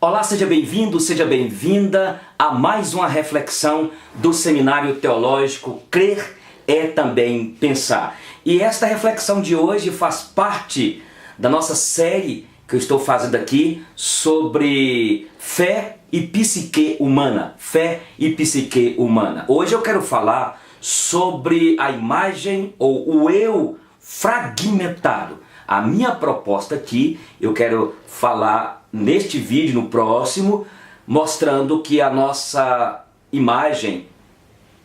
Olá, seja bem-vindo, seja bem-vinda a mais uma reflexão do Seminário Teológico Crer é Também Pensar. E esta reflexão de hoje faz parte da nossa série que eu estou fazendo aqui sobre fé e psique humana. Fé e psique humana. Hoje eu quero falar sobre a imagem ou o eu fragmentado. A minha proposta aqui, eu quero falar neste vídeo, no próximo, mostrando que a nossa imagem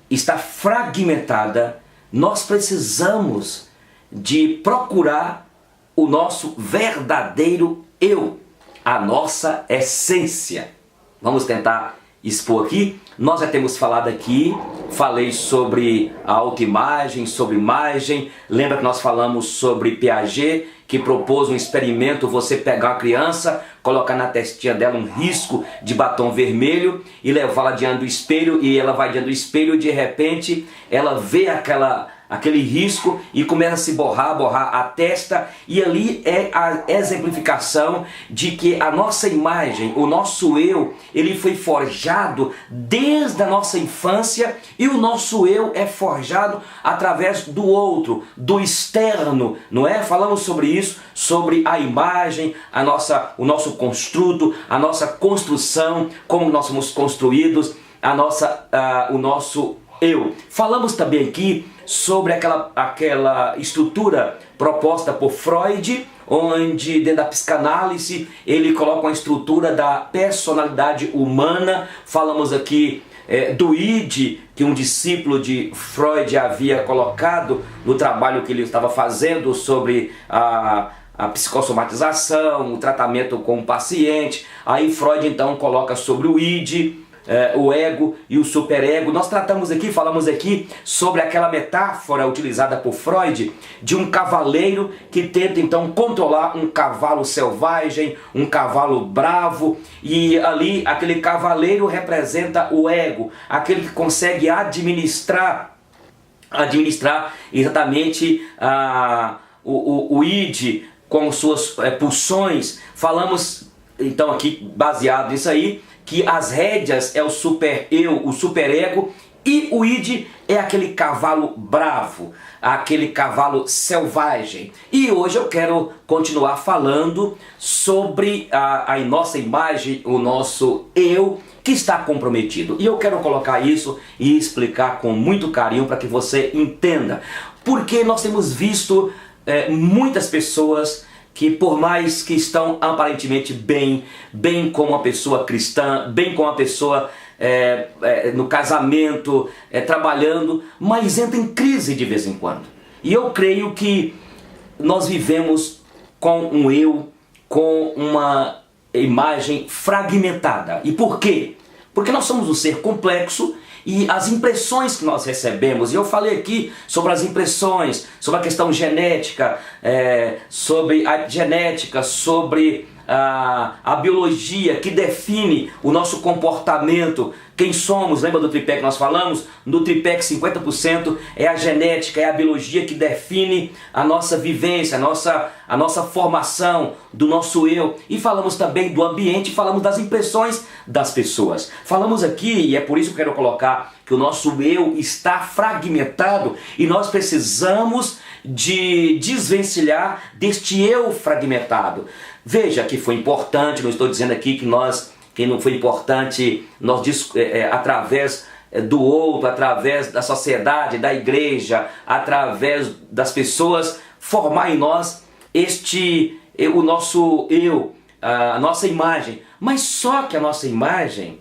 está fragmentada. Nós precisamos de procurar o nosso verdadeiro eu, a nossa essência. Vamos tentar expor aqui. Nós já temos falado aqui, falei sobre a autoimagem, sobre imagem. Lembra que nós falamos sobre Piaget, que propôs um experimento, você pegar uma criança, colocar na testinha dela um risco de batom vermelho e levá-la diante do espelho, e ela vai diante do espelho e de repente ela vê aquele risco e começa a se borrar a testa, e ali é a exemplificação de que a nossa imagem, o nosso eu, ele foi forjado desde a nossa infância, e o nosso eu é forjado através do outro, do externo, não é? Falamos sobre isso, sobre a imagem, o nosso construto, a nossa construção, como nós somos construídos, o nosso eu. Falamos também aqui sobre aquela estrutura proposta por Freud, onde dentro da psicanálise ele coloca uma estrutura da personalidade humana. Falamos aqui do id, que um discípulo de Freud havia colocado no trabalho que ele estava fazendo sobre a psicossomatização, o tratamento com o paciente. Aí Freud então coloca sobre o id, o ego e o superego. Nós falamos aqui sobre aquela metáfora utilizada por Freud de um cavaleiro que tenta então controlar um cavalo selvagem, um cavalo bravo, e ali aquele cavaleiro representa o ego, aquele que consegue administrar exatamente o id com suas pulsões. Falamos então aqui, baseado nisso aí, que as rédeas é o super-eu, o super-ego, e o id é aquele cavalo bravo, aquele cavalo selvagem. E hoje eu quero continuar falando sobre a nossa imagem, o nosso eu que está comprometido. E eu quero colocar isso e explicar com muito carinho para que você entenda. Porque nós temos visto muitas pessoas que, por mais que estão aparentemente bem como uma pessoa cristã, bem como uma pessoa no casamento, trabalhando, mas entra em crise de vez em quando. E eu creio que nós vivemos com um eu, com uma imagem fragmentada. E por quê? Porque nós somos um ser complexo, e as impressões que nós recebemos, e eu falei aqui sobre as impressões, sobre a questão genética, sobre a biologia que define o nosso comportamento, quem somos. Lembra do tripé que nós falamos? No tripé que 50% é a genética, é a biologia que define a nossa vivência, a nossa formação do nosso eu. E falamos também do ambiente, falamos das impressões das pessoas. Falamos aqui, e é por isso que eu quero colocar que o nosso eu está fragmentado, e nós precisamos de desvencilhar deste eu fragmentado. Veja que foi importante, não estou dizendo aqui que não foi importante nós através do outro, através da sociedade, da igreja, através das pessoas, formar em nós o nosso eu, a nossa imagem. Mas só que a nossa imagem,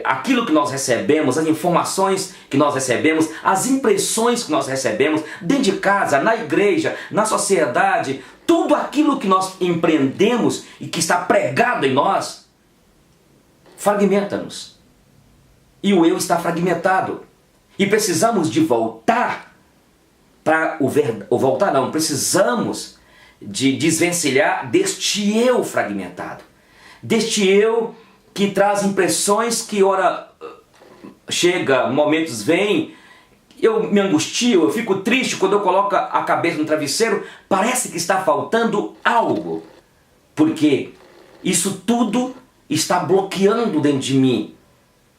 aquilo que nós recebemos, as informações que nós recebemos, as impressões que nós recebemos dentro de casa, na igreja, na sociedade, tudo aquilo que nós empreendemos e que está pregado em nós, fragmenta-nos. E o eu está fragmentado. E precisamos de precisamos de desvencilhar deste eu fragmentado. Deste eu que traz impressões que ora chega, momentos vêm, eu me angustio, eu fico triste quando eu coloco a cabeça no travesseiro, parece que está faltando algo. Porque isso tudo está bloqueando dentro de mim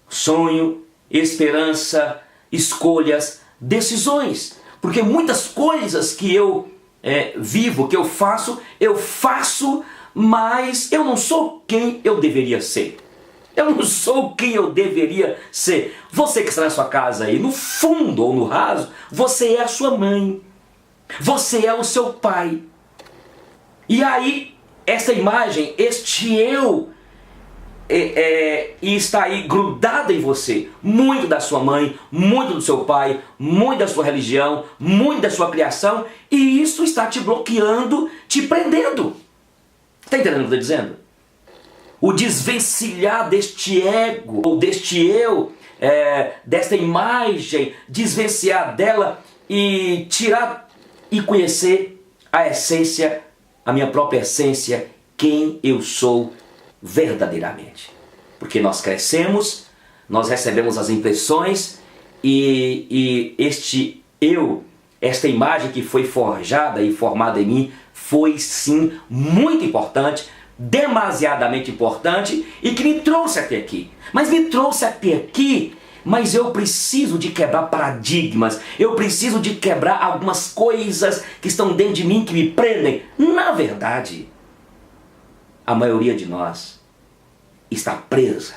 sonho, esperança, escolhas, decisões. Porque muitas coisas que eu vivo, que eu faço, mas eu não sou quem eu deveria ser. Eu não sou quem eu deveria ser. Você que está na sua casa aí, no fundo ou no raso, você é a sua mãe. Você é o seu pai. E aí, essa imagem, este eu, está aí grudada em você. Muito da sua mãe, muito do seu pai, muito da sua religião, muito da sua criação. E isso está te bloqueando, te prendendo. Está entendendo o que eu estou dizendo? O desvencilhar deste ego, ou deste eu, desta imagem, desvencilhar dela e tirar e conhecer a essência, a minha própria essência, quem eu sou verdadeiramente. Porque nós crescemos, nós recebemos as impressões e este eu, esta imagem que foi forjada e formada em mim, foi sim muito importante, demasiadamente importante e que me trouxe até aqui. Mas me trouxe até aqui, mas eu preciso de quebrar paradigmas, eu preciso de quebrar algumas coisas que estão dentro de mim que me prendem. Na verdade, a maioria de nós está presa.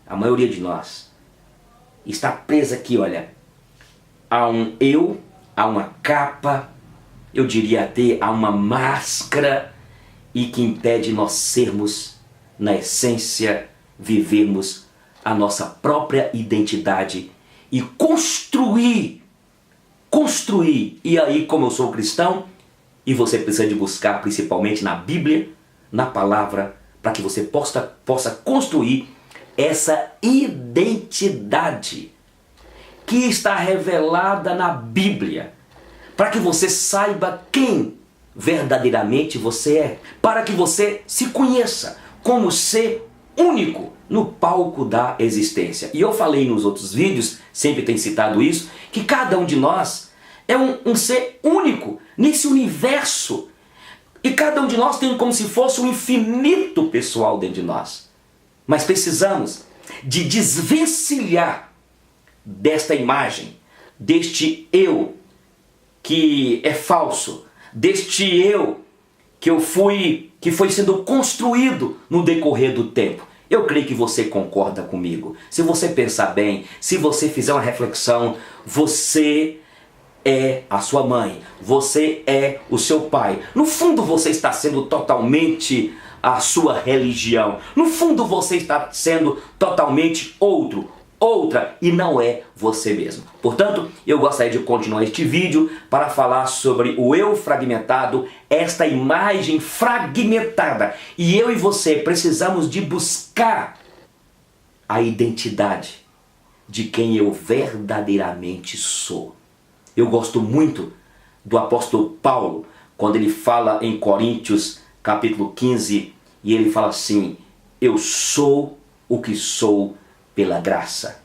A maioria de nós está presa aqui, olha, a um eu, a uma capa, eu diria até a uma máscara, e que impede nós sermos, na essência, vivermos a nossa própria identidade e construir. E aí, como eu sou cristão, e você precisa de buscar principalmente na Bíblia, na palavra, para que você possa construir essa identidade que está revelada na Bíblia, para que você saiba quem verdadeiramente você é, para que você se conheça como ser único no palco da existência. E eu falei nos outros vídeos, sempre tenho citado isso, que cada um de nós é um ser único nesse universo. E cada um de nós tem como se fosse um infinito pessoal dentro de nós. Mas precisamos de desvencilhar desta imagem, deste eu que é falso, deste eu que foi sendo construído no decorrer do tempo. Eu creio que você concorda comigo. Se você pensar bem, se você fizer uma reflexão, você é a sua mãe, você é o seu pai. No fundo você está sendo totalmente a sua religião. No fundo você está sendo totalmente outra, e não é você mesmo. Portanto, eu gostaria de continuar este vídeo para falar sobre o eu fragmentado, esta imagem fragmentada. E eu e você precisamos de buscar a identidade de quem eu verdadeiramente sou. Eu gosto muito do apóstolo Paulo, quando ele fala em Coríntios, capítulo 15, e ele fala assim: eu sou o que sou pela graça.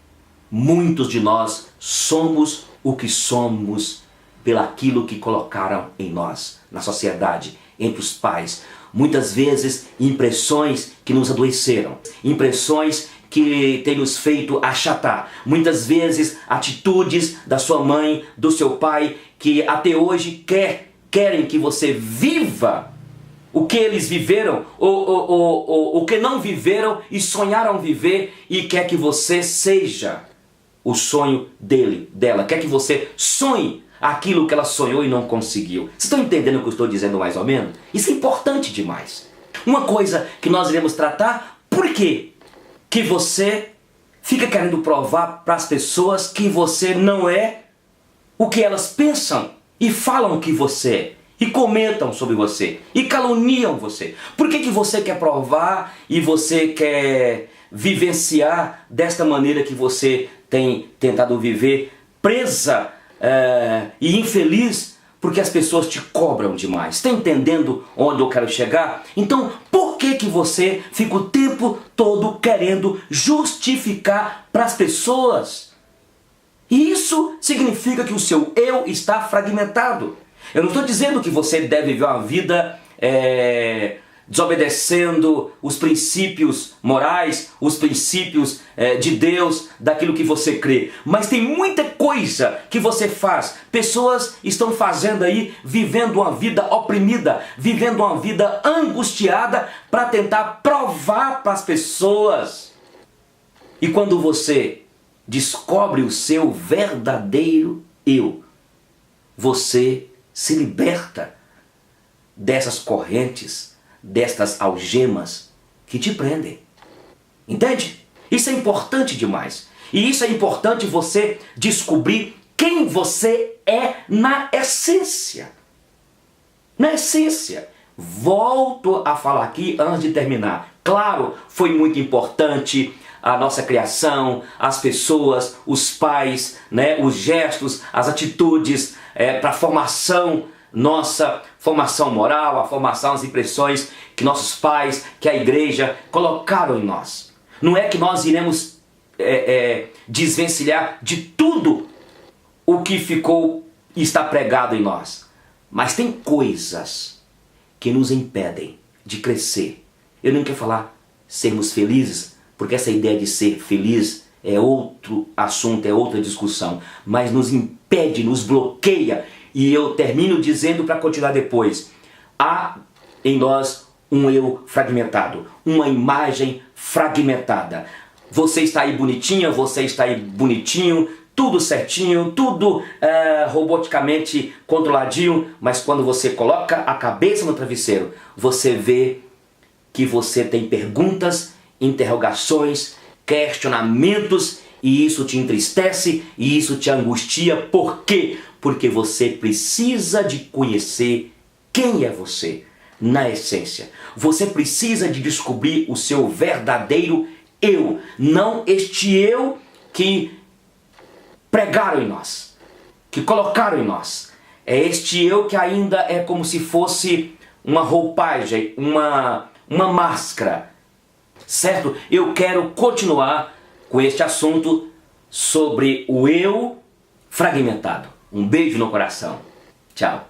Muitos de nós somos o que somos pelaquilo que colocaram em nós, na sociedade, entre os pais. Muitas vezes impressões que nos adoeceram, impressões que têm nos feito achatar. Muitas vezes atitudes da sua mãe, do seu pai, que até hoje querem que você viva o que eles viveram, ou o que não viveram e sonharam viver, e quer que você seja o sonho dela, quer que você sonhe aquilo que ela sonhou e não conseguiu. Vocês estão entendendo o que eu estou dizendo mais ou menos? Isso é importante demais. Uma coisa que nós iremos tratar, por quê? Que você fica querendo provar para as pessoas que você não é o que elas pensam e falam que você é. E comentam sobre você, e caluniam você. Por que você quer provar e você quer vivenciar desta maneira que você tem tentado viver, presa e infeliz, porque as pessoas te cobram demais? Está entendendo onde eu quero chegar? Então, por que você fica o tempo todo querendo justificar para as pessoas? E isso significa que o seu eu está fragmentado. Eu não estou dizendo que você deve viver uma vida desobedecendo os princípios morais, os princípios de Deus, daquilo que você crê. Mas tem muita coisa que você faz. Pessoas estão fazendo aí, vivendo uma vida oprimida, vivendo uma vida angustiada para tentar provar para as pessoas. E quando você descobre o seu verdadeiro eu, você se liberta dessas correntes, destas algemas que te prendem. Entende? Isso é importante demais. E isso é importante você descobrir quem você é na essência. Na essência. Volto a falar aqui antes de terminar. Claro, foi muito importante a nossa criação, as pessoas, os pais, né, os gestos, as atitudes, para a formação, nossa formação moral, a formação, as impressões que nossos pais, que a igreja colocaram em nós. Não é que nós iremos desvencilhar de tudo o que ficou e está pregado em nós. Mas tem coisas que nos impedem de crescer. Eu não quero falar sermos felizes, porque essa ideia de ser feliz é outro assunto, é outra discussão. Mas nos impede, nos bloqueia. E eu termino dizendo para continuar depois. Há em nós um eu fragmentado, uma imagem fragmentada. Você está aí bonitinha, você está aí bonitinho, tudo certinho, tudo roboticamente controladinho, mas quando você coloca a cabeça no travesseiro, você vê que você tem perguntas, interrogações, questionamentos, e isso te entristece, e isso te angustia. Por quê? Porque você precisa de conhecer quem é você na essência. Você precisa de descobrir o seu verdadeiro eu, não este eu que pregaram em nós, que colocaram em nós. É este eu que ainda é como se fosse uma roupagem, uma máscara, certo? Eu quero continuar com este assunto sobre o eu fragmentado. Um beijo no coração. Tchau.